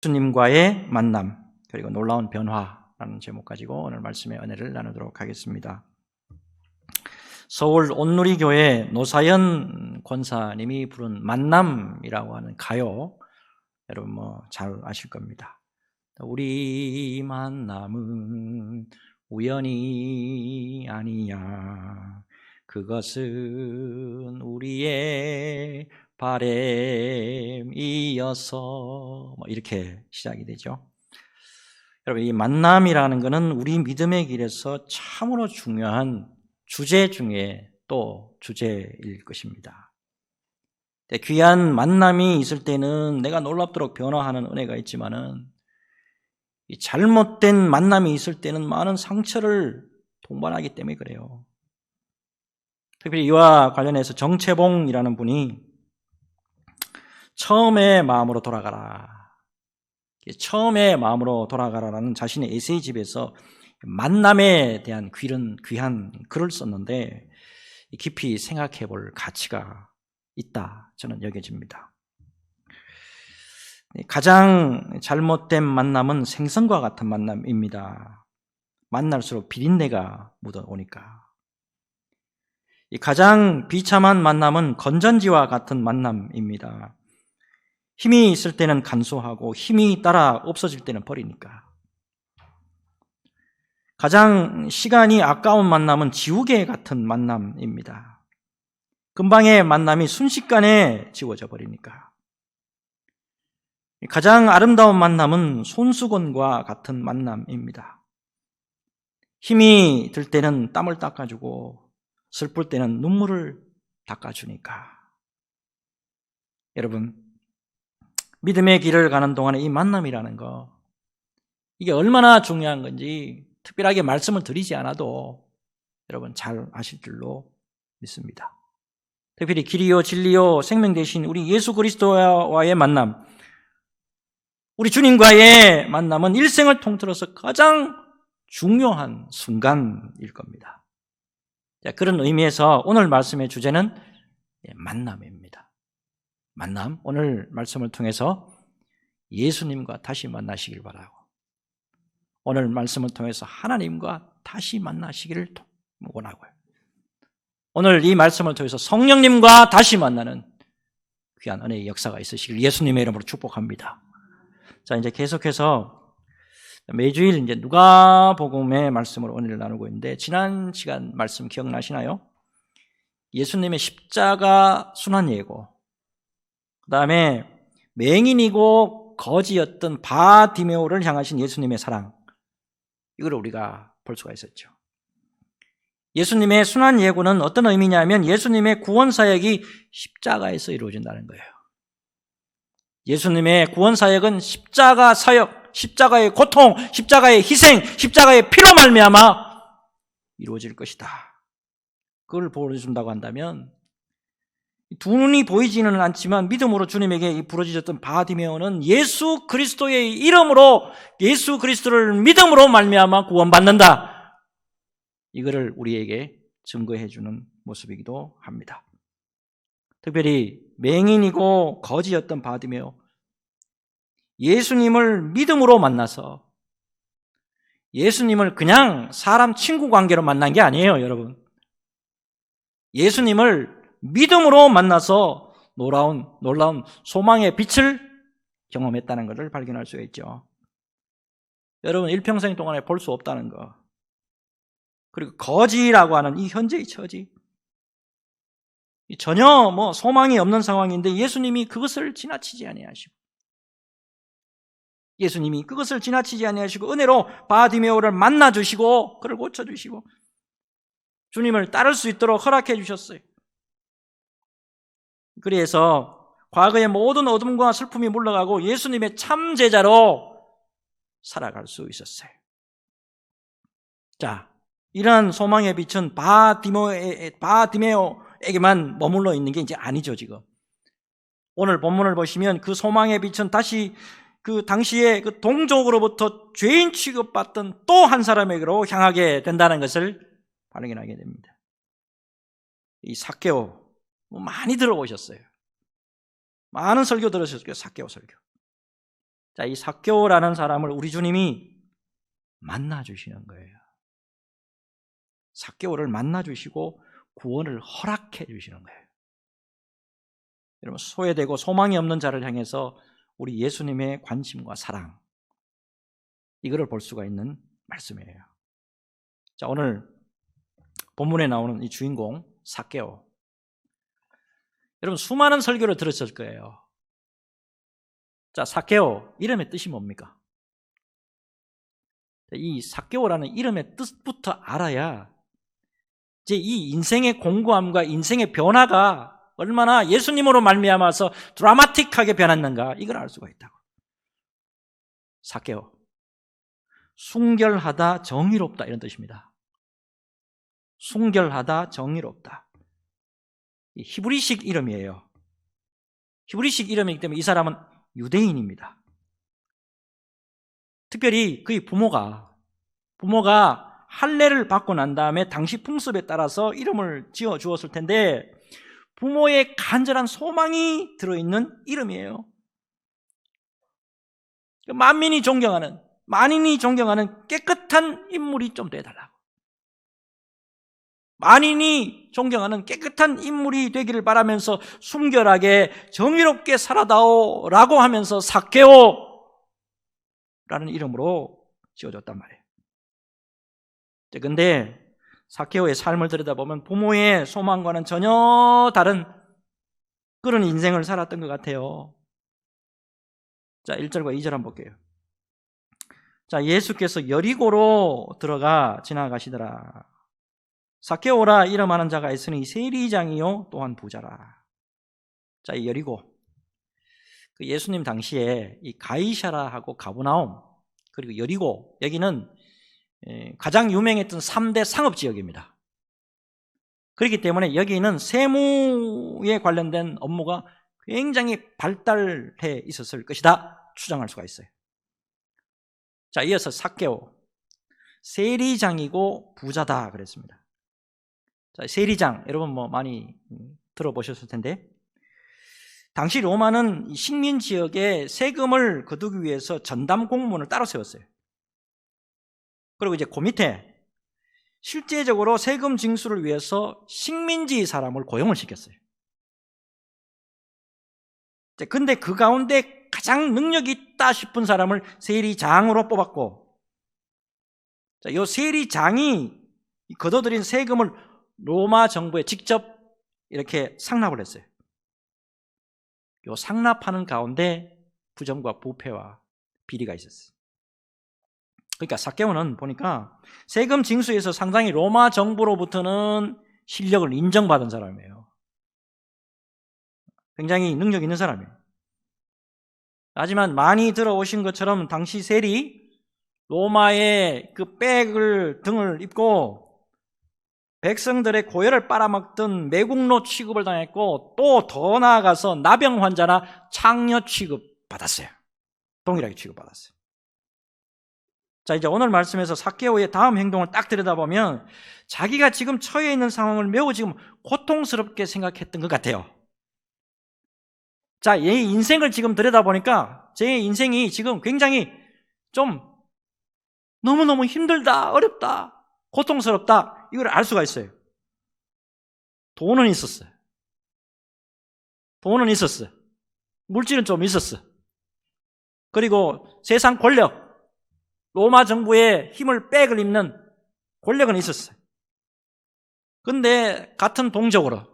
예수님과의 만남, 그리고 놀라운 변화라는 제목 가지고 오늘 말씀의 은혜를 나누도록 하겠습니다. 서울 온누리교회 노사연 권사님이 부른 만남이라고 하는 가요, 여러분 잘 아실 겁니다. 우리 만남은 우연이 아니야, 그것은 우리의 바램이어서, 이렇게 시작이 되죠. 여러분, 이 만남이라는 것은 우리 믿음의 길에서 참으로 중요한 주제 중에 또 주제일 것입니다. 귀한 만남이 있을 때는 내가 놀랍도록 변화하는 은혜가 있지만은, 이 잘못된 만남이 있을 때는 많은 상처를 동반하기 때문에 그래요. 특별히 이와 관련해서 정채봉이라는 분이 처음의 마음으로 돌아가라, 처음의 마음으로 돌아가라라는 자신의 에세이집에서 만남에 대한 귀한 글을 썼는데, 깊이 생각해 볼 가치가 있다 저는 여겨집니다. 가장 잘못된 만남은 생선과 같은 만남입니다. 만날수록 비린내가 묻어오니까. 가장 비참한 만남은 건전지와 같은 만남입니다. 힘이 있을 때는 간소하고 힘이 따라 없어질 때는 버리니까. 가장 시간이 아까운 만남은 지우개 같은 만남입니다. 금방의 만남이 순식간에 지워져 버리니까. 가장 아름다운 만남은 손수건과 같은 만남입니다. 힘이 들 때는 땀을 닦아주고 슬플 때는 눈물을 닦아주니까. 여러분, 믿음의 길을 가는 동안에 이 만남이라는 거, 이게 얼마나 중요한 건지 특별하게 말씀을 드리지 않아도 여러분 잘 아실 줄로 믿습니다. 특별히 길이요 진리요 생명 되신 우리 예수 그리스도와의 만남, 우리 주님과의 만남은 일생을 통틀어서 가장 중요한 순간일 겁니다. 그런 의미에서 오늘 말씀의 주제는 만남입니다. 만남, 오늘 말씀을 통해서 예수님과 다시 만나시길 바라고, 오늘 말씀을 통해서 하나님과 다시 만나시기를 원하고요. 오늘 이 말씀을 통해서 성령님과 다시 만나는 귀한 은혜의 역사가 있으시길 예수님의 이름으로 축복합니다. 자, 이제 계속해서 매주일 이제 누가복음의 말씀으로 은혜를 나누고 있는데, 지난 시간 말씀 기억나시나요? 예수님의 십자가 순환예고, 그 다음에 맹인이고 거지였던 바디메오를 향하신 예수님의 사랑, 이걸 우리가 볼 수가 있었죠. 예수님의 순환예고는 어떤 의미냐면 예수님의 구원사역이 십자가에서 이루어진다는 거예요. 예수님의 구원사역은 십자가 사역, 십자가의 고통, 십자가의 희생, 십자가의 피로 말미암아 이루어질 것이다. 그걸 보여준다고 한다면, 두 눈이 보이지는 않지만 믿음으로 주님에게 부러지셨던 바디메오는 예수 그리스도의 이름으로, 예수 그리스도를 믿음으로 말미암아 구원받는다, 이거를 우리에게 증거해 주는 모습이기도 합니다. 특별히 맹인이고 거지였던 바디메오, 예수님을 믿음으로 만나서, 예수님을 그냥 사람 친구 관계로 만난 게 아니에요, 여러분. 예수님을 믿음으로 만나서 놀라운 소망의 빛을 경험했다는 것을 발견할 수가 있죠. 여러분, 일평생 동안에 볼 수 없다는 거, 그리고 거지라고 하는 이 현재의 처지, 전혀 소망이 없는 상황인데 예수님이 그것을 지나치지 아니하시고, 예수님이 그것을 지나치지 아니하시고 은혜로 바디메오를 만나주시고 그를 고쳐주시고 주님을 따를 수 있도록 허락해 주셨어요. 그래서 과거의 모든 어둠과 슬픔이 물러가고 예수님의 참 제자로 살아갈 수 있었어요. 자, 이러한 소망의 빛은 바디메오에게만 머물러 있는 게 이제 아니죠, 지금. 오늘 본문을 보시면 그 소망의 빛은 다시 그 당시에 그 동족으로부터 죄인 취급받던 또 한 사람에게로 향하게 된다는 것을 발견하게 됩니다. 이 삭개오, 많이 들어보셨어요. 많은 설교 들으셨어요. 삭개오 설교. 자, 이 삭개오라는 사람을 우리 주님이 만나주시는 거예요. 삭개오를 만나주시고 구원을 허락해 주시는 거예요. 여러분, 소외되고 소망이 없는 자를 향해서 우리 예수님의 관심과 사랑, 이거를 볼 수가 있는 말씀이에요. 자, 오늘 본문에 나오는 이 주인공 삭개오, 여러분 수많은 설교를 들으실 거예요. 자, 삭개오 이름의 뜻이 뭡니까? 이 삭개오라는 이름의 뜻부터 알아야 이제 이 인생의 공고함과 인생의 변화가 얼마나 예수님으로 말미암아서 드라마틱하게 변했는가, 이걸 알 수가 있다고. 삭개오, 순결하다, 정의롭다, 이런 뜻입니다. 순결하다, 정의롭다. 히브리식 이름이에요. 히브리식 이름이기 때문에 이 사람은 유대인입니다. 특별히 그의 부모가 할례를 받고 난 다음에 당시 풍습에 따라서 이름을 지어 주었을 텐데 부모의 간절한 소망이 들어있는 이름이에요. 만인이 존경하는 깨끗한 인물이 좀 되어달라고. 만인이 존경하는 깨끗한 인물이 되기를 바라면서 순결하게 정의롭게 살아다오 라고 하면서 삭개오 라는 이름으로 지어줬단 말이에요. 그런데 삭개오의 삶을 들여다보면 부모의 소망과는 전혀 다른 그런 인생을 살았던 것 같아요. 자, 1절과 2절 한번 볼게요. 자, 예수께서 여리고로 들어가 지나가시더라. 삭개오라 이름하는 자가 있으니 세리장이요 또한 부자라. 자, 이 여리고, 그 예수님 당시에 이 가이사라하고 가버나움 그리고 여리고, 여기는 가장 유명했던 3대 상업지역입니다. 그렇기 때문에 여기는 세무에 관련된 업무가 굉장히 발달해 있었을 것이다 추정할 수가 있어요. 자, 이어서 삭개오, 세리장이고 부자다 그랬습니다. 자, 세리장, 여러분 뭐 많이 들어보셨을 텐데, 당시 로마는 식민 지역에 세금을 거두기 위해서 전담 공무원을 따로 세웠어요. 그리고 이제 그 밑에 실제적으로 세금 징수를 위해서 식민지 사람을 고용을 시켰어요. 근데 그 가운데 가장 능력이 있다 싶은 사람을 세리장으로 뽑았고, 이 세리장이 거둬들인 세금을 로마 정부에 직접 이렇게 상납을 했어요. 이 상납하는 가운데 부정과 부패와 비리가 있었어요. 그러니까 삭개오는 보니까 세금 징수에서 상당히 로마 정부로부터는 실력을 인정받은 사람이에요. 굉장히 능력 있는 사람이에요. 하지만 많이 들어오신 것처럼 당시 세리, 로마의 그 백을 등을 입고 백성들의 고열을 빨아먹던 매국노 취급을 당했고, 또 더 나아가서 나병 환자나 창녀 취급받았어요. 동일하게 취급받았어요. 자, 이제 오늘 말씀에서 삭개오의 다음 행동을 딱 들여다보면 자기가 지금 처해 있는 상황을 매우 지금 고통스럽게 생각했던 것 같아요. 자, 얘 인생을 지금 들여다보니까 제 인생이 지금 굉장히 좀 너무너무 힘들다, 어렵다, 고통스럽다, 이걸 알 수가 있어요. 돈은 있었어요. 물질은 좀 있었어요. 그리고 세상 권력, 로마 정부의 힘을 백을 입는 권력은 있었어요. 그런데 같은 동족으로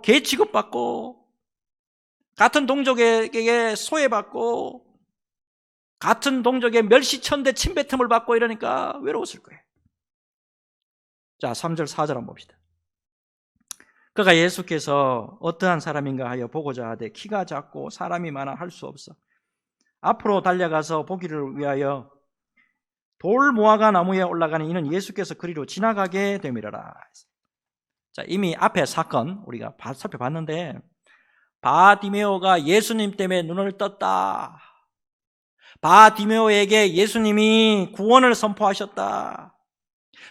개 취급받고, 같은 동족에게 소외받고, 같은 동족의 멸시천대 침뱉음을 받고 이러니까 외로웠을 거예요. 자, 3절 4절 한번 봅시다. 그가 예수께서 어떠한 사람인가 하여 보고자 하되 키가 작고 사람이 많아 할 수 없어 앞으로 달려가서 보기를 위하여 돌 무화과 나무에 올라가는 이는 예수께서 그리로 지나가게 되미러라. 자, 이미 앞에 사건 우리가 살펴봤는데, 바디메오가 예수님 때문에 눈을 떴다. 바디메오에게 예수님이 구원을 선포하셨다.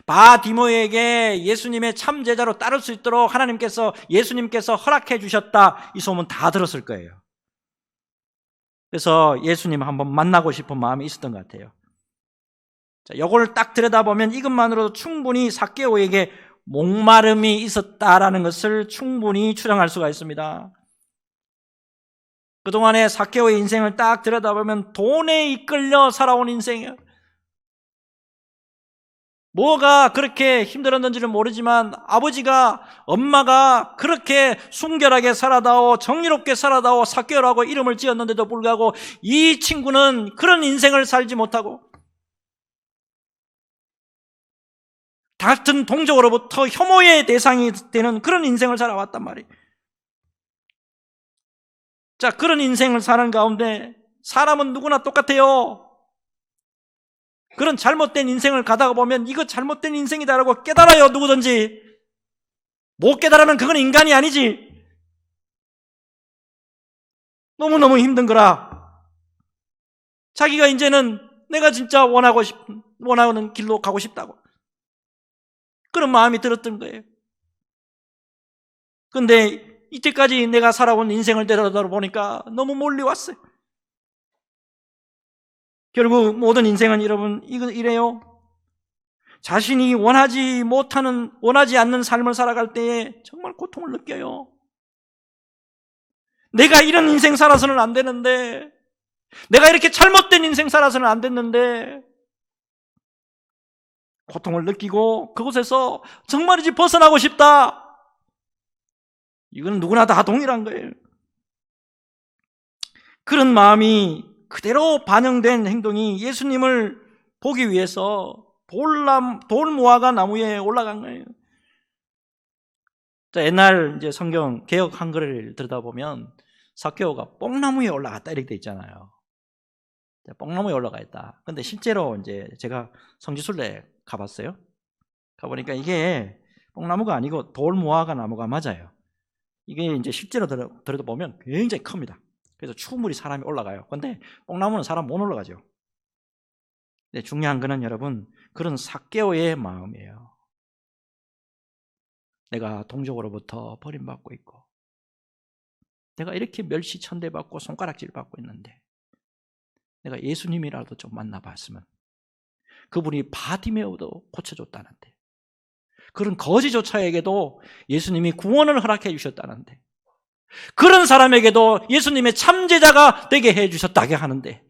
바디메오에게 예수님의 참 제자로 따를 수 있도록 예수님께서 허락해 주셨다. 이 소문 다 들었을 거예요. 그래서 예수님 한번 만나고 싶은 마음이 있었던 것 같아요. 자, 이걸 딱 들여다보면 이것만으로도 충분히 삭개오에게 목마름이 있었다라는 것을 충분히 추정할 수가 있습니다. 그동안의 삭개오의 인생을 딱 들여다보면 돈에 이끌려 살아온 인생이에요. 뭐가 그렇게 힘들었는지는 모르지만 아버지가, 엄마가 그렇게 순결하게 살아다오, 정의롭게 살아다오 삭개오라고 이름을 지었는데도 불구하고 이 친구는 그런 인생을 살지 못하고 같은 동족으로부터 혐오의 대상이 되는 그런 인생을 살아왔단 말이에요. 자, 그런 인생을 사는 가운데 사람은 누구나 똑같아요. 그런 잘못된 인생을 가다가 보면 이거 잘못된 인생이다라고 깨달아요, 누구든지. 못 깨달으면 그건 인간이 아니지. 너무너무 힘든 거라. 자기가 이제는 내가 진짜 원하는 길로 가고 싶다고. 그런 마음이 들었던 거예요. 그런데 이때까지 내가 살아온 인생을 되돌아보니까 너무 멀리 왔어요. 결국 모든 인생은 여러분 이래요. 자신이 원하지 않는 삶을 살아갈 때에 정말 고통을 느껴요. 내가 이런 인생 살아서는 안 되는데, 내가 이렇게 잘못된 인생 살아서는 안 됐는데, 고통을 느끼고 그곳에서 정말이지 벗어나고 싶다. 이건 누구나 다 동일한 거예요. 그런 마음이 그대로 반영된 행동이 예수님을 보기 위해서 돌무화과 나무에 올라간 거예요. 자, 옛날 이제 성경 개역 한글을 들여다보면 삭개오가 뽕나무에 올라갔다 이렇게 돼 있잖아요. 뽕나무에 올라가 있다. 근데 실제로 이제 제가 성지순례 가봤어요. 가보니까 이게 뽕나무가 아니고 돌무화과 나무가 맞아요. 이게 이제 실제로 들여다보면 굉장히 큽니다. 그래서 충분히 사람이 올라가요. 근데 뽕나무는 사람 못 올라가죠. 근데 중요한 거는 여러분, 그런 삭개오의 마음이에요. 내가 동족으로부터 버림받고 있고, 내가 이렇게 멸시천대받고 손가락질 받고 있는데 내가 예수님이라도 좀 만나봤으면, 그분이 바디메오도 고쳐줬다는데, 그런 거지조차에게도 예수님이 구원을 허락해 주셨다는데, 그런 사람에게도 예수님의 참제자가 되게 해 주셨다게 하는데,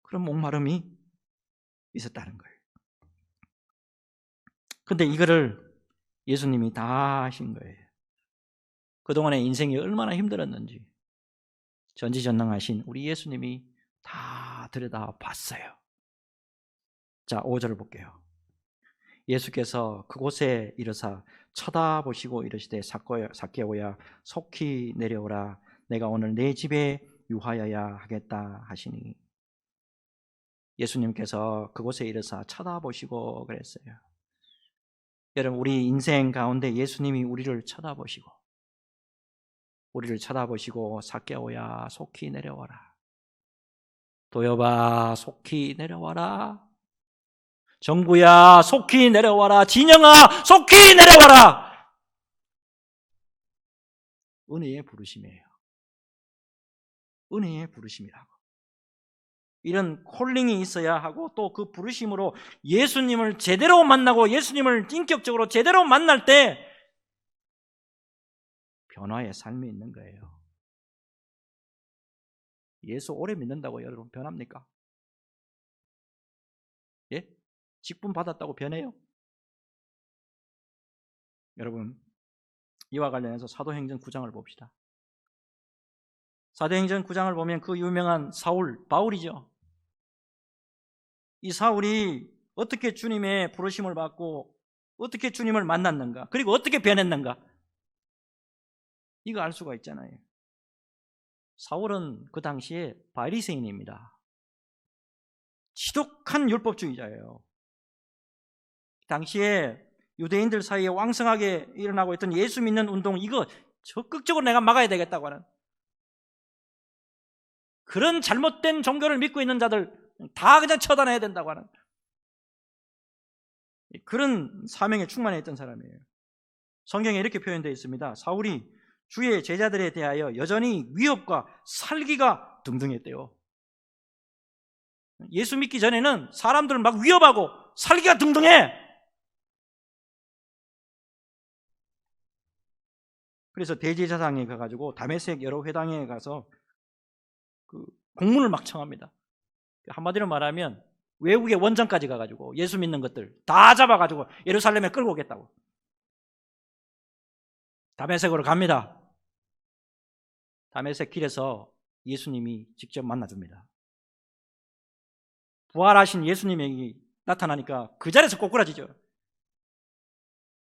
그런 목마름이 있었다는 거예요. 근데 이거를 예수님이 다 하신 거예요. 그동안의 인생이 얼마나 힘들었는지 전지전능하신 우리 예수님이 다 들여다봤어요. 자, 5절을 볼게요. 예수께서 그곳에 이르사 쳐다보시고 이르시되 삭개오야 속히 내려오라. 내가 오늘 내 집에 유하여야 하겠다 하시니. 예수님께서 그곳에 이르사 쳐다보시고 그랬어요. 여러분, 우리 인생 가운데 예수님이 우리를 쳐다보시고 삭개오야 속히 내려와라. 도여봐 속히 내려와라. 정구야 속히 내려와라. 진영아 속히 내려와라. 은혜의 부르심이에요. 은혜의 부르심이라고. 이런 콜링이 있어야 하고, 또 그 부르심으로 예수님을 제대로 만나고 예수님을 인격적으로 제대로 만날 때 변화의 삶이 있는 거예요. 예수 오래 믿는다고 여러분 변합니까? 예? 직분 받았다고 변해요? 여러분, 이와 관련해서 사도행전 9장을 봅시다. 사도행전 9장을 보면 그 유명한 바울이죠. 이 사울이 어떻게 주님의 부르심을 받고 어떻게 주님을 만났는가, 그리고 어떻게 변했는가, 이거 알 수가 있잖아요. 사울은 그 당시에 바리새인입니다. 지독한 율법주의자예요. 당시에 유대인들 사이에 왕성하게 일어나고 있던 예수 믿는 운동, 이거 적극적으로 내가 막아야 되겠다고 하는, 그런 잘못된 종교를 믿고 있는 자들 다 그냥 처단해야 된다고 하는 그런 사명에 충만해 있던 사람이에요. 성경에 이렇게 표현되어 있습니다. 사울이 주의 제자들에 대하여 여전히 위협과 살기가 등등했대요. 예수 믿기 전에는 사람들을 막 위협하고 살기가 등등해. 그래서 대제사장에 가가지고 다메섹 여러 회당에 가서 그 공문을 막 청합니다. 한마디로 말하면 외국의 원정까지 가가지고 예수 믿는 것들 다 잡아가지고 예루살렘에 끌고 오겠다고. 다메섹으로 갑니다. 다메섹 길에서 예수님이 직접 만나줍니다. 부활하신 예수님이 나타나니까 그 자리에서 꼬꾸라지죠.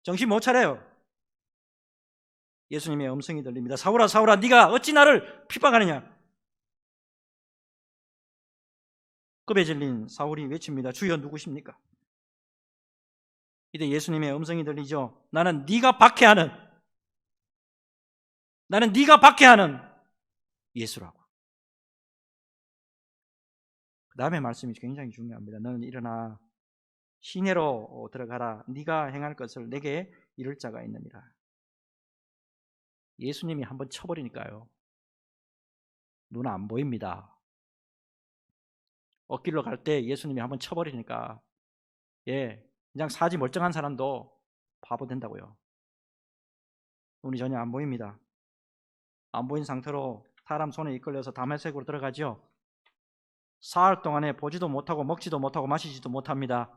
정신 못 차려요. 예수님의 음성이 들립니다. 사울아 사울아 네가 어찌 나를 핍박하느냐. 겁에 질린 사울이 외칩니다. 주여 누구십니까? 이때 예수님의 음성이 들리죠. 나는 네가 박해하는 예수라고. 그 다음에 말씀이 굉장히 중요합니다. 너는 일어나 시내로 들어가라. 네가 행할 것을 내게 이룰 자가 있느니라. 예수님이 한번 쳐버리니까요. 눈 안 보입니다. 엇길로 갈 때 예수님이 한번 쳐버리니까 그냥 사지 멀쩡한 사람도 바보 된다고요. 눈이 전혀 안 보입니다. 안 보인 상태로 사람 손에 이끌려서 다메섹으로 들어가죠. 사흘 동안에 보지도 못하고 먹지도 못하고 마시지도 못합니다.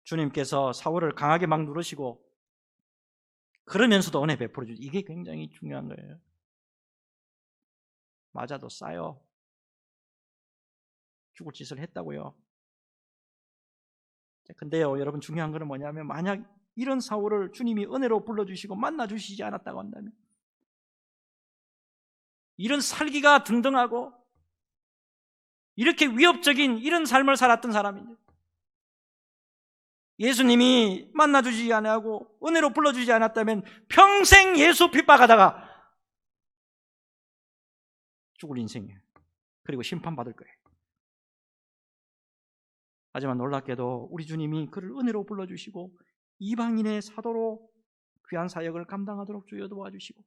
주님께서 사울을 강하게 막 누르시고 그러면서도 은혜 베풀어 주죠. 이게 굉장히 중요한 거예요. 맞아도 싸요. 죽을 짓을 했다고요. 근데요, 여러분 중요한 거는 뭐냐면 만약 이런 사울을 주님이 은혜로 불러주시고 만나주시지 않았다고 한다면 이런 살기가 등등하고 이렇게 위협적인 이런 삶을 살았던 사람인데 예수님이 만나주지 않고 은혜로 불러주지 않았다면 평생 예수 핍박하다가 죽을 인생이에요. 그리고 심판받을 거예요. 하지만 놀랍게도 우리 주님이 그를 은혜로 불러주시고 이방인의 사도로 귀한 사역을 감당하도록 주여 도와주시고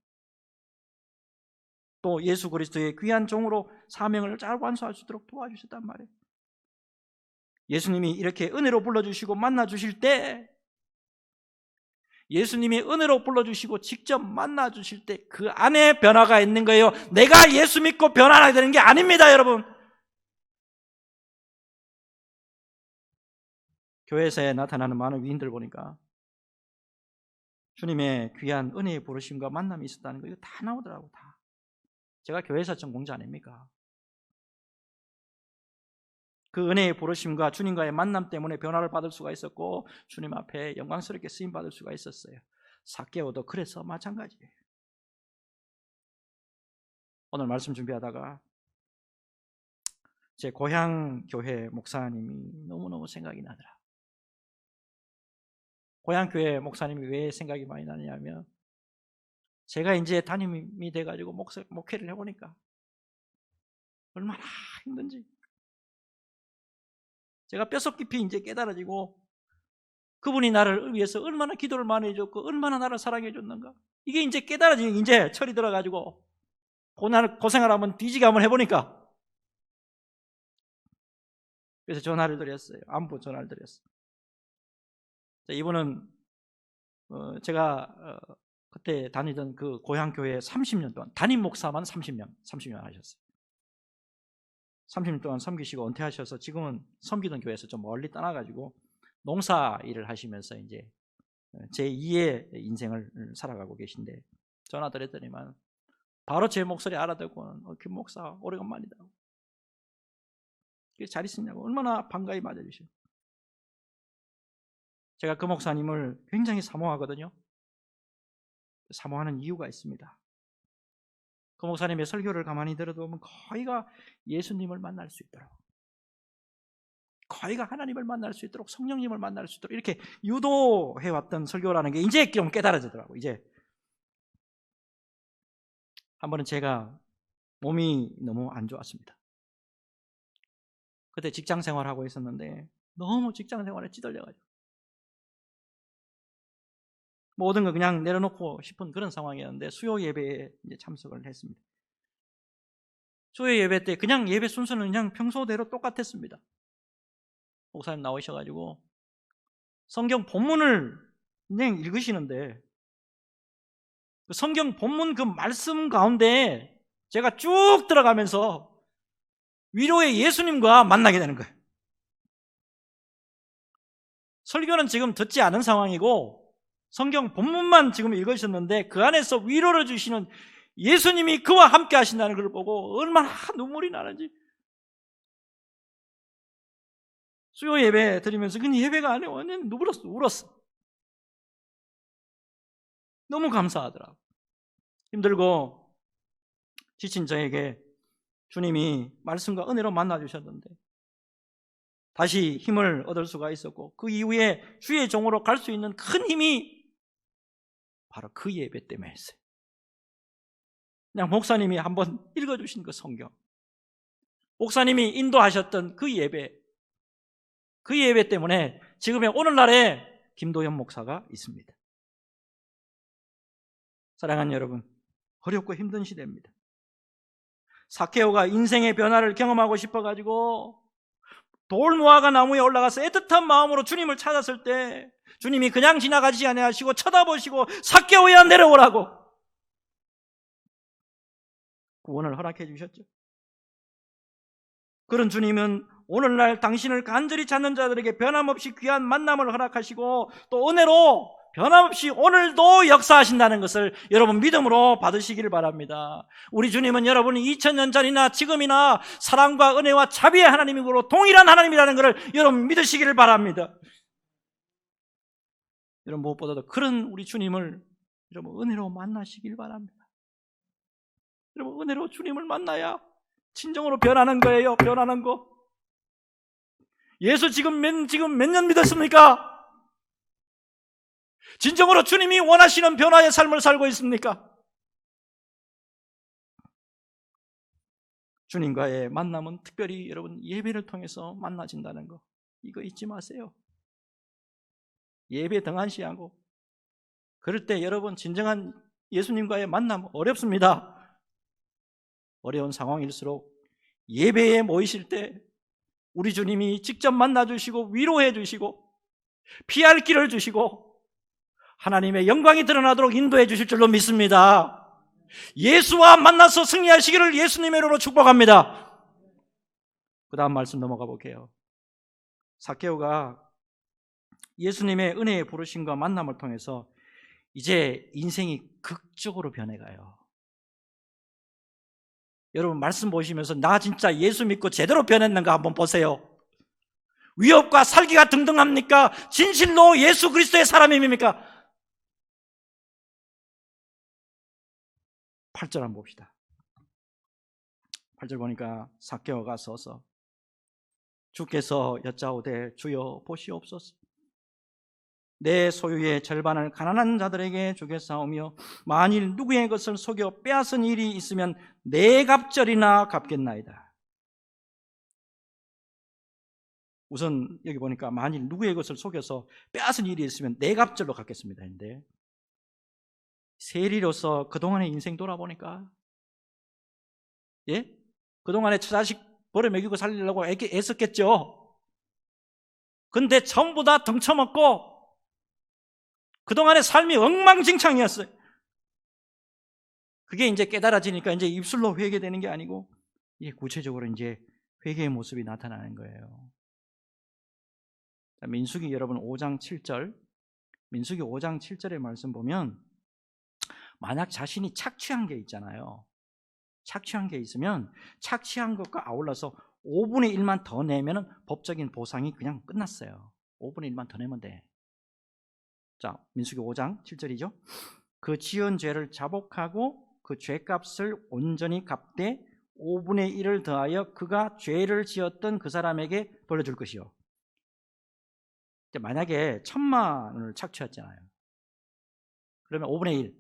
또 예수 그리스도의 귀한 종으로 사명을 잘 완수할 수 있도록 도와주셨단 말이에요. 예수님이 이렇게 은혜로 불러주시고 만나주실 때 예수님이 은혜로 불러주시고 직접 만나주실 때 그 안에 변화가 있는 거예요. 내가 예수 믿고 변화하게 되는 게 아닙니다, 여러분. 교회에서 나타나는 많은 위인들 보니까 주님의 귀한 은혜의 부르심과 만남이 있었다는 거 이거 다 나오더라고. 다. 제가 교회에서 전 공자 아닙니까? 그 은혜의 부르심과 주님과의 만남 때문에 변화를 받을 수가 있었고 주님 앞에 영광스럽게 쓰임 받을 수가 있었어요. 삭개오도 그래서 마찬가지예요. 오늘 말씀 준비하다가 제 고향 교회 목사님이 너무너무 생각이 나더라. 고향 교회 목사님이 왜 생각이 많이 나냐면 제가 이제 담임이 돼가지고 목회를 해보니까 얼마나 힘든지 제가 뼛속 깊이 이제 깨달아지고 그분이 나를 위해서 얼마나 기도를 많이 해줬고 얼마나 나를 사랑해 줬는가 이게 이제 깨달아지고 이제 철이 들어가지고 고생을 한번 뒤지게 한번 해보니까 그래서 전화를 드렸어요. 안부 전화를 드렸어요. 이분은 제가 그때 다니던 그 고향 교회에 30년 동안 담임 목사만 30년 하셨어요. 30년 동안 섬기시고 은퇴하셔서 지금은 섬기던 교회에서 좀 멀리 떠나가지고 농사 일을 하시면서 이제 제2의 인생을 살아가고 계신데 전화 드렸더니만 바로 제 목소리 알아듣고 김 목사 오래간만이다. 잘 있었냐고 얼마나 반가이 맞아주셔요. 제가 그 목사님을 굉장히 사모하거든요. 사모하는 이유가 있습니다. 그 목사님의 설교를 가만히 들어보면 거의가 예수님을 만날 수 있도록 거의가 하나님을 만날 수 있도록 성령님을 만날 수 있도록 이렇게 유도해왔던 설교라는 게 이제 좀 깨달아지더라고요. 이제 한 번은 제가 몸이 너무 안 좋았습니다. 그때 직장 생활하고 있었는데 너무 직장 생활에 찌들려가지고 모든 걸 그냥 내려놓고 싶은 그런 상황이었는데 수요 예배에 이제 참석을 했습니다. 수요 예배 때 그냥 예배 순서는 그냥 평소대로 똑같았습니다. 목사님 나오셔가지고 성경 본문을 그냥 읽으시는데 그 성경 본문 그 말씀 가운데 제가 쭉 들어가면서 위로의 예수님과 만나게 되는 거예요. 설교는 지금 듣지 않은 상황이고 성경 본문만 지금 읽으셨는데 그 안에서 위로를 주시는 예수님이 그와 함께 하신다는 걸 보고 얼마나 눈물이 나는지. 수요 예배 드리면서 그냥 예배가 아니고 완전 울었어. 너무 감사하더라고. 힘들고 지친 저에게 주님이 말씀과 은혜로 만나주셨는데 다시 힘을 얻을 수가 있었고 그 이후에 주의 종으로 갈 수 있는 큰 힘이 바로 그 예배 때문에 했어요. 그냥 목사님이 한번 읽어주신 그 성경, 목사님이 인도하셨던 그 예배 때문에 지금의 오늘날에 김도현 목사가 있습니다. 사랑하는 여러분, 어렵고 힘든 시대입니다. 삭개오가 인생의 변화를 경험하고 싶어가지고 돌무화과 나무에 올라가서 애틋한 마음으로 주님을 찾았을 때 주님이 그냥 지나가지 아니하시고 쳐다보시고 삭개오야 내려오라고 구원을 허락해 주셨죠. 그런 주님은 오늘날 당신을 간절히 찾는 자들에게 변함없이 귀한 만남을 허락하시고 또 은혜로 변함없이 오늘도 역사하신다는 것을 여러분 믿음으로 받으시기를 바랍니다. 우리 주님은 여러분이 2000년 전이나 지금이나 사랑과 은혜와 자비의 하나님이고 동일한 하나님이라는 것을 여러분 믿으시기를 바랍니다. 여러분 무엇보다도 그런 우리 주님을 여러분 은혜로 만나시길 바랍니다. 여러분 은혜로 주님을 만나야 진정으로 변하는 거예요. 변하는 거. 예수 지금 몇 년 믿었습니까? 진정으로 주님이 원하시는 변화의 삶을 살고 있습니까? 주님과의 만남은 특별히 여러분 예배를 통해서 만나진다는 거 이거 잊지 마세요. 예배 등한시하고 그럴 때 여러분 진정한 예수님과의 만남 어렵습니다. 어려운 상황일수록 예배에 모이실 때 우리 주님이 직접 만나주시고 위로해 주시고 피할 길을 주시고 하나님의 영광이 드러나도록 인도해 주실 줄로 믿습니다. 예수와 만나서 승리하시기를 예수님의 이름으로 축복합니다. 그 다음 말씀 넘어가 볼게요. 삭개오가 예수님의 은혜의 부르심과 만남을 통해서 이제 인생이 극적으로 변해가요. 여러분 말씀 보시면서 나 진짜 예수 믿고 제대로 변했는가 한번 보세요. 위협과 살기가 등등합니까? 진실로 예수 그리스도의 사람입니까? 8절 한번 봅시다. 8절 보니까 삭개오가 서서 주께서 여짜오되 주여 보시옵소서. 내 소유의 절반을 가난한 자들에게 주겠사오며 만일 누구의 것을 속여 빼앗은 일이 있으면 네 갑절이나 갚겠나이다. 우선 여기 보니까 만일 누구의 것을 속여서 빼앗은 일이 있으면 네 갑절로 갚겠습니다 했는데 세리로서 그동안의 인생 돌아보니까 그동안에 처자식 벌어먹이고 살리려고 애썼겠죠. 근데 전부 다 등쳐먹고 그동안의 삶이 엉망진창이었어요. 그게 이제 깨달아지니까 이제 입술로 회개되는 게 아니고 이게 구체적으로 이제 회개의 모습이 나타나는 거예요. 민수기 여러분 5장 7절, 민수기 5장 7절의 말씀 보면 만약 자신이 착취한 게 있잖아요. 착취한 게 있으면 착취한 것과 아울러서 5분의 1만 더 내면 법적인 보상이 그냥 끝났어요. 5분의 1만 더 내면 돼. 자, 민수기 5장 7절이죠. 그 지은 죄를 자복하고 그 죄값을 온전히 갚되 5분의 1을 더하여 그가 죄를 지었던 그 사람에게 돌려줄 것이요. 만약에 1000만 원을 착취했잖아요. 그러면 5분의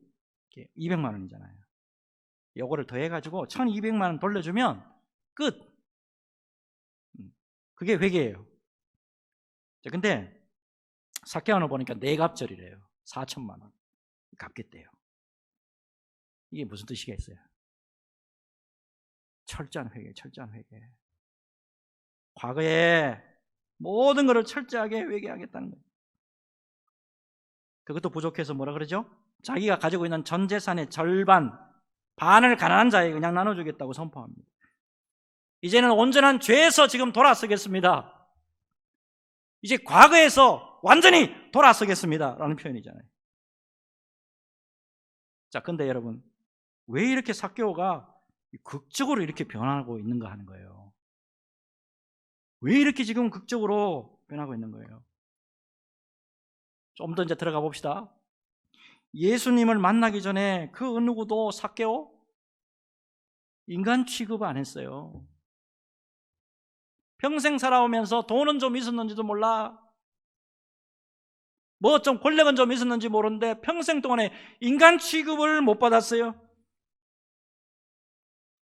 1, 200만 원이잖아요. 요거를 더해가지고 1200만 원 돌려주면 끝. 그게 회개예요. 근데 삭개오는 보니까 네 갑절이래요. 4000만 원 갚겠대요. 이게 무슨 뜻이겠어요? 철저한 회개, 철저한 회개. 과거에 모든 것을 철저하게 회개하겠다는 거예요. 그것도 부족해서 뭐라 그러죠? 자기가 가지고 있는 전 재산의 절반, 반을 가난한 자에게 그냥 나눠주겠다고 선포합니다. 이제는 온전한 죄에서 지금 돌아서겠습니다. 이제 과거에서 완전히 돌아서겠습니다 라는 표현이잖아요. 자, 근데 여러분, 왜 이렇게 삭개오가 극적으로 이렇게 변하고 있는가 하는 거예요. 왜 이렇게 지금 극적으로 변하고 있는 거예요? 좀 더 이제 들어가 봅시다. 예수님을 만나기 전에 그 누구도 삭개오 인간 취급 안 했어요. 평생 살아오면서 돈은 좀 있었는지도 몰라, 뭐 좀 권력은 좀 있었는지 모르는데 평생 동안에 인간 취급을 못 받았어요.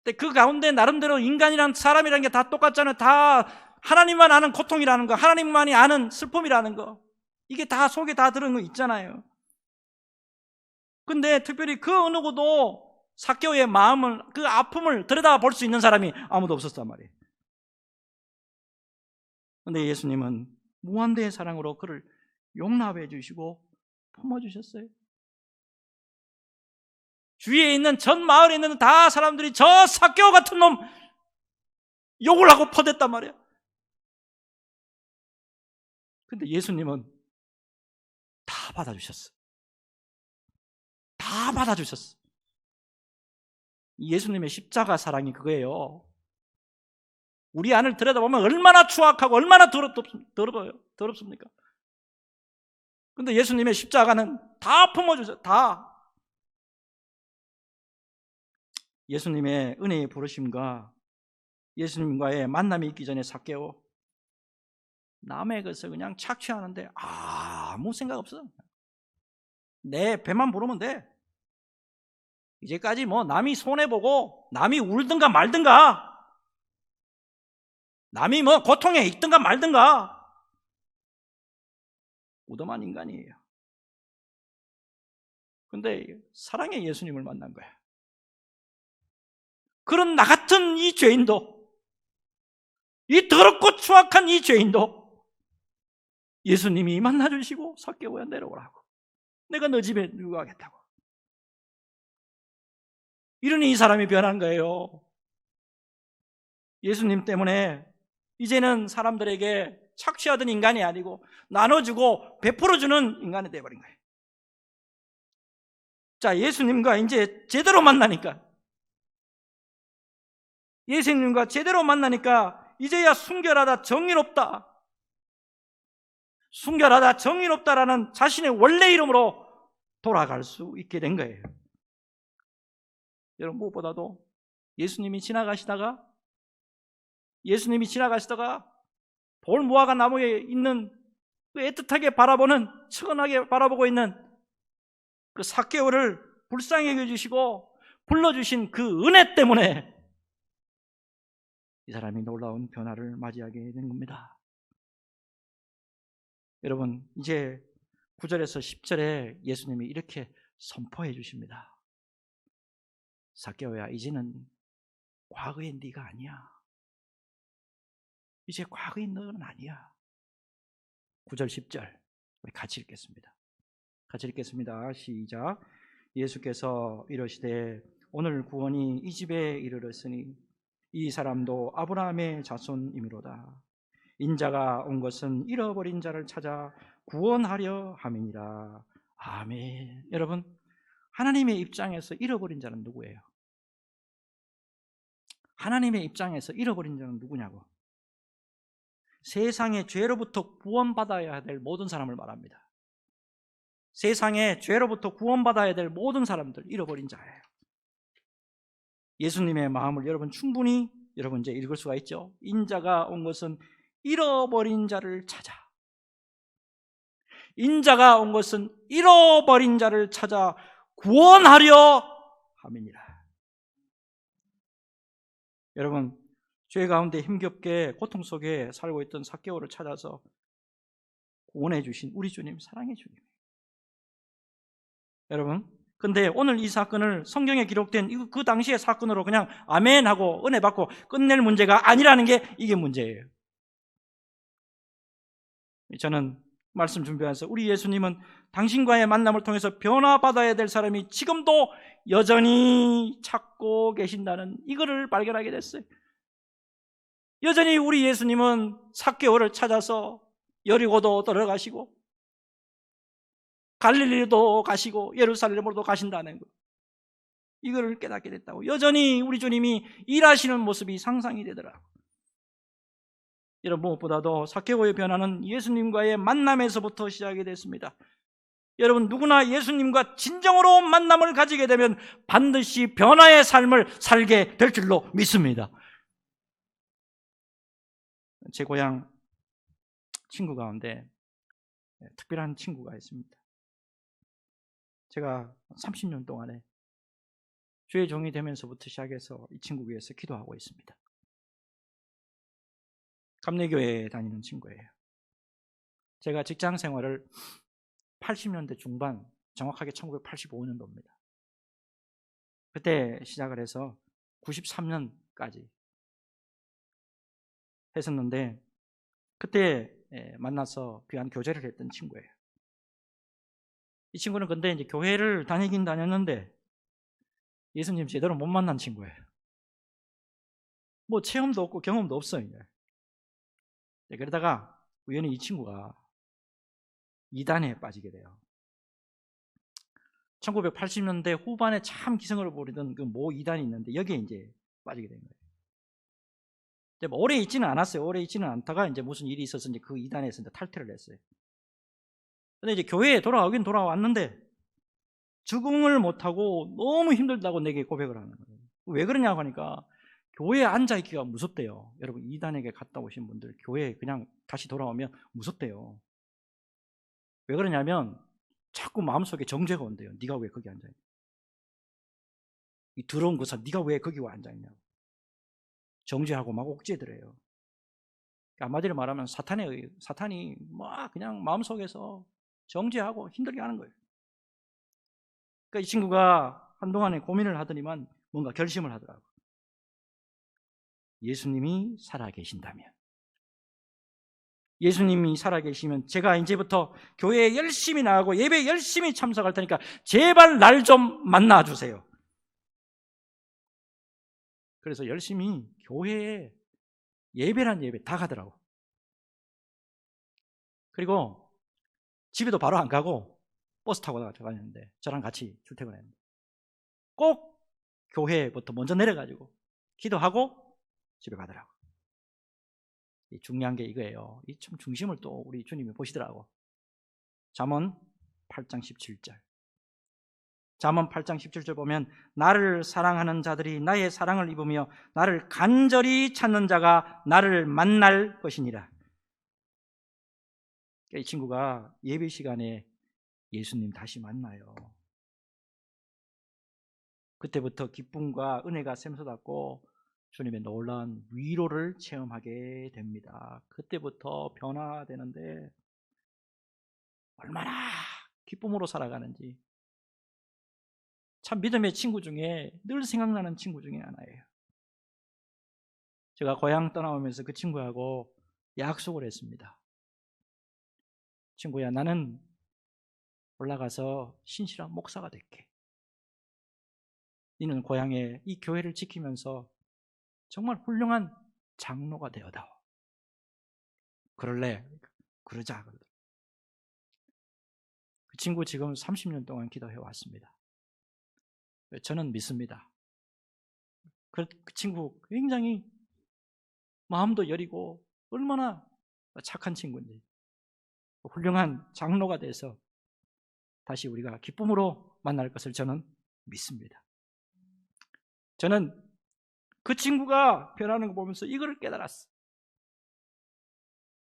근데 그 가운데 나름대로 인간이란 사람이라는 게 다 똑같잖아요. 다 하나님만 아는 고통이라는 거, 하나님만이 아는 슬픔이라는 거, 이게 다 속에 다 들은 거 있잖아요. 근데 특별히 그 어느 누구도 삭개오의 마음을, 그 아픔을 들여다볼 수 있는 사람이 아무도 없었단 말이에요. 근데 예수님은 무한대의 사랑으로 그를 용납해 주시고 품어주셨어요. 주위에 있는 전 마을에 있는 다 사람들이 저 삭개오 같은 놈 욕을 하고 퍼댔단 말이에요. 근데 예수님은 다 받아주셨어. 다 받아주셨어. 예수님의 십자가 사랑이 그거예요. 우리 안을 들여다보면 얼마나 추악하고 얼마나 더럽습니까? 근데 예수님의 십자가는 다 품어주셨어요. 다. 예수님의 은혜의 부르심과 예수님과의 만남이 있기 전에 삭개오 남의 것을 그냥 착취하는데 아무 생각 없어. 내 배만 부르면 돼. 이제까지 뭐 남이 손해보고 남이 울든가 말든가, 남이 뭐 고통에 있든가 말든가, 무덤한 인간이에요. 근데 사랑의 예수님을 만난 거야. 그런 나 같은 이 죄인도, 이 더럽고 추악한 이 죄인도 예수님이 만나주시고 삭개오야 내려오라고, 내가 너 집에 누구 하겠다고. 이러니 이 사람이 변한 거예요. 예수님 때문에 이제는 사람들에게 착취하던 인간이 아니고 나눠주고 베풀어주는 인간이 되어버린 거예요. 자, 예수님과 이제 제대로 만나니까, 예수님과 제대로 만나니까 이제야 순결하다, 정의롭다, 순결하다, 정의롭다라는 자신의 원래 이름으로 돌아갈 수 있게 된 거예요. 여러분, 무엇보다도 예수님이 지나가시다가 돌무화과 나무에 있는 그 애틋하게 바라보는, 측은하게 바라보고 있는 그 삭개오를 불쌍히 여겨주시고 불러주신 그 은혜 때문에 이 사람이 놀라운 변화를 맞이하게 된 겁니다. 여러분, 이제 9절에서 10절에 예수님이 이렇게 선포해 주십니다. 삭개오야, 이제는 과거의 네가 아니야. 이제 과거의 너는 아니야. 9절 10절 우리 같이 읽겠습니다. 같이 읽겠습니다. 시작. 예수께서 이르시되 오늘 구원이 이 집에 이르렀으니 이 사람도 아브라함의 자손이미로다. 인자가 온 것은 잃어버린 자를 찾아 구원하려 함이니라. 아멘. 여러분, 하나님의 입장에서 잃어버린 자는 누구예요? 하나님의 입장에서 잃어버린 자는 누구냐고? 세상의 죄로부터 구원받아야 될 모든 사람을 말합니다. 세상의 죄로부터 구원받아야 될 모든 사람들, 잃어버린 자예요. 예수님의 마음을 여러분 충분히 이제 읽을 수가 있죠. 인자가 온 것은 잃어버린 자를 찾아, 인자가 온 것은 잃어버린 자를 찾아 구원하려 함이니라. 여러분, 죄 가운데 힘겹게 고통 속에 살고 있던 삭개오를 찾아서 구원해 주신 우리 주님, 사랑의 주님. 여러분, 근데 오늘 이 사건을 성경에 기록된 그 당시의 사건으로 그냥 아멘 하고 은혜 받고 끝낼 문제가 아니라는 게 이게 문제예요. 저는 말씀 준비하면서 우리 예수님은 당신과의 만남을 통해서 변화받아야 될 사람이 지금도 여전히 찾고 계신다는 이거를 발견하게 됐어요. 여전히 우리 예수님은 삭개오를 찾아서 여리고도 들어가시고 갈릴리도 가시고 예루살렘으로도 가신다는 거, 이거를 깨닫게 됐다고. 여전히 우리 주님이 일하시는 모습이 상상이 되더라고요. 여러분, 무엇보다도 삭개오의 변화는 예수님과의 만남에서부터 시작이 됐습니다. 여러분, 누구나 예수님과 진정으로 만남을 가지게 되면 반드시 변화의 삶을 살게 될 줄로 믿습니다. 제 고향 친구 가운데 특별한 친구가 있습니다. 제가 30년 동안에 주의 종이 되면서부터 시작해서 이 친구 위해서 기도하고 있습니다. 감리교회에 다니는 친구예요. 제가 직장 생활을 80년대 중반, 정확하게 1985년도입니다. 그때 시작을 해서 93년까지 했었는데, 그때 만나서 귀한 교제를 했던 친구예요. 이 친구는 근데 이제 교회를 다니긴 다녔는데 예수님 제대로 못 만난 친구예요. 뭐 체험도 없고 경험도 없어요. 그러다가 우연히 이 친구가 이단에 빠지게 돼요. 1980년대 후반에 참 기승을 부리던 그 모 이단이 있는데 여기에 이제 빠지게 된 거예요. 이제 뭐 오래 있지는 않았어요. 오래 있지는 않다가 이제 무슨 일이 있어서 이제 그 이단에서 이제 탈퇴를 했어요. 근데 이제 교회에 돌아오긴 돌아왔는데 적응을 못하고 너무 힘들다고 내게 고백을 하는 거예요. 왜 그러냐고 하니까 교회에 앉아있기가 무섭대요. 여러분, 이단에게 갔다 오신 분들 교회에 그냥 다시 돌아오면 무섭대요. 왜 그러냐면 자꾸 마음속에 정죄가 온대요. 네가 왜 거기 앉아있냐, 이 더러운 것아 네가 왜 거기 와 앉아있냐고 정죄하고 막 옥죄더래요. 한마디로 말하면 사탄이 막 그냥 마음속에서 정죄하고 힘들게 하는 거예요. 그러니까 이 친구가 한동안에 고민을 하더니만 뭔가 결심을 하더라고요. 예수님이 살아계신다면, 예수님이 살아계시면 제가 이제부터 교회에 열심히 나가고 예배에 열심히 참석할 테니까 제발 날 좀 만나주세요. 그래서 열심히 교회에 예배란 예배 다 가더라고. 그리고 집에도 바로 안 가고 버스 타고 다녔는데 저랑 같이 출퇴근했는데 꼭 교회부터 먼저 내려가지고 기도하고 집에 가더라고. 중요한 게 이거예요. 이 참 중심을 또 우리 주님이 보시더라고. 잠언 8장 17절. 잠언 8장 17절 보면 나를 사랑하는 자들이 나의 사랑을 입으며 나를 간절히 찾는 자가 나를 만날 것이니라. 이 친구가 예배 시간에 예수님 다시 만나요. 그때부터 기쁨과 은혜가 샘솟았고 주님의 놀라운 위로를 체험하게 됩니다. 그때부터 변화되는데 얼마나 기쁨으로 살아가는지, 참 믿음의 친구 중에 늘 생각나는 친구 중에 하나예요. 제가 고향 떠나오면서 그 친구하고 약속을 했습니다. 친구야, 나는 올라가서 신실한 목사가 될게. 너는 고향에 이 교회를 지키면서 정말 훌륭한 장로가 되어다오. 그럴래? 그러자. 그 친구 지금 30년 동안 기도해 왔습니다. 저는 믿습니다. 그 친구 굉장히 마음도 여리고 얼마나 착한 친구인지, 훌륭한 장로가 돼서 다시 우리가 기쁨으로 만날 것을 저는 믿습니다. 저는 그 친구가 변하는 거 보면서 이거를 깨달았어요.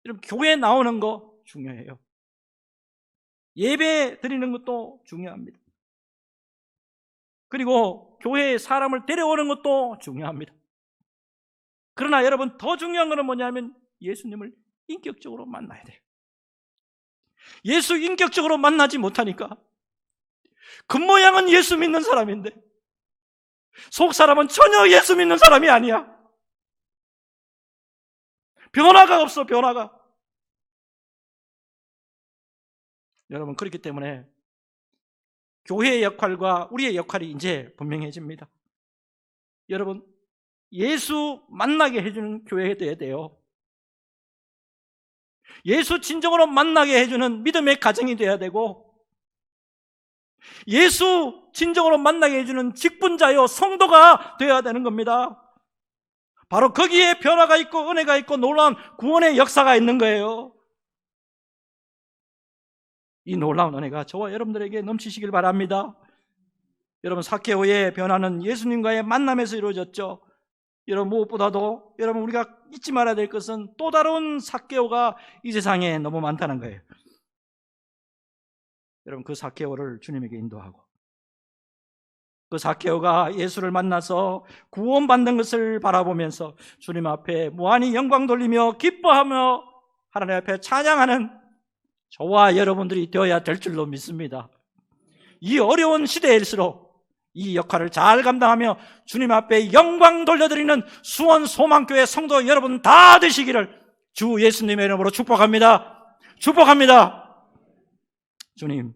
여러분, 교회 나오는 거 중요해요. 예배 드리는 것도 중요합니다. 그리고 교회에 사람을 데려오는 것도 중요합니다. 그러나 여러분, 더 중요한 것은 뭐냐면 예수님을 인격적으로 만나야 돼요. 예수 인격적으로 만나지 못하니까 겉모양은 예수 믿는 사람인데 속 사람은 전혀 예수 믿는 사람이 아니야. 변화가 없어, 변화가. 여러분, 그렇기 때문에 교회의 역할과 우리의 역할이 이제 분명해집니다. 여러분, 예수 만나게 해주는 교회가 되어야 돼요. 예수 진정으로 만나게 해주는 믿음의 가정이 되어야 되고, 예수 진정으로 만나게 해주는 직분자요 성도가 되어야 되는 겁니다. 바로 거기에 변화가 있고 은혜가 있고 놀라운 구원의 역사가 있는 거예요. 이 놀라운 은혜가 저와 여러분들에게 넘치시길 바랍니다. 여러분, 삭개오의 변화는 예수님과의 만남에서 이루어졌죠. 여러분, 무엇보다도 여러분 우리가 잊지 말아야 될 것은 또 다른 삭개오가 이 세상에 너무 많다는 거예요. 여러분, 그 삭개오를 주님에게 인도하고 그 삭개오가 예수를 만나서 구원받는 것을 바라보면서 주님 앞에 무한히 영광 돌리며 기뻐하며 하나님 앞에 찬양하는 저와 여러분들이 되어야 될 줄로 믿습니다. 이 어려운 시대일수록 이 역할을 잘 감당하며 주님 앞에 영광 돌려드리는 수원 소망교회 성도 여러분 다 되시기를 주 예수님의 이름으로 축복합니다. 축복합니다. 주님,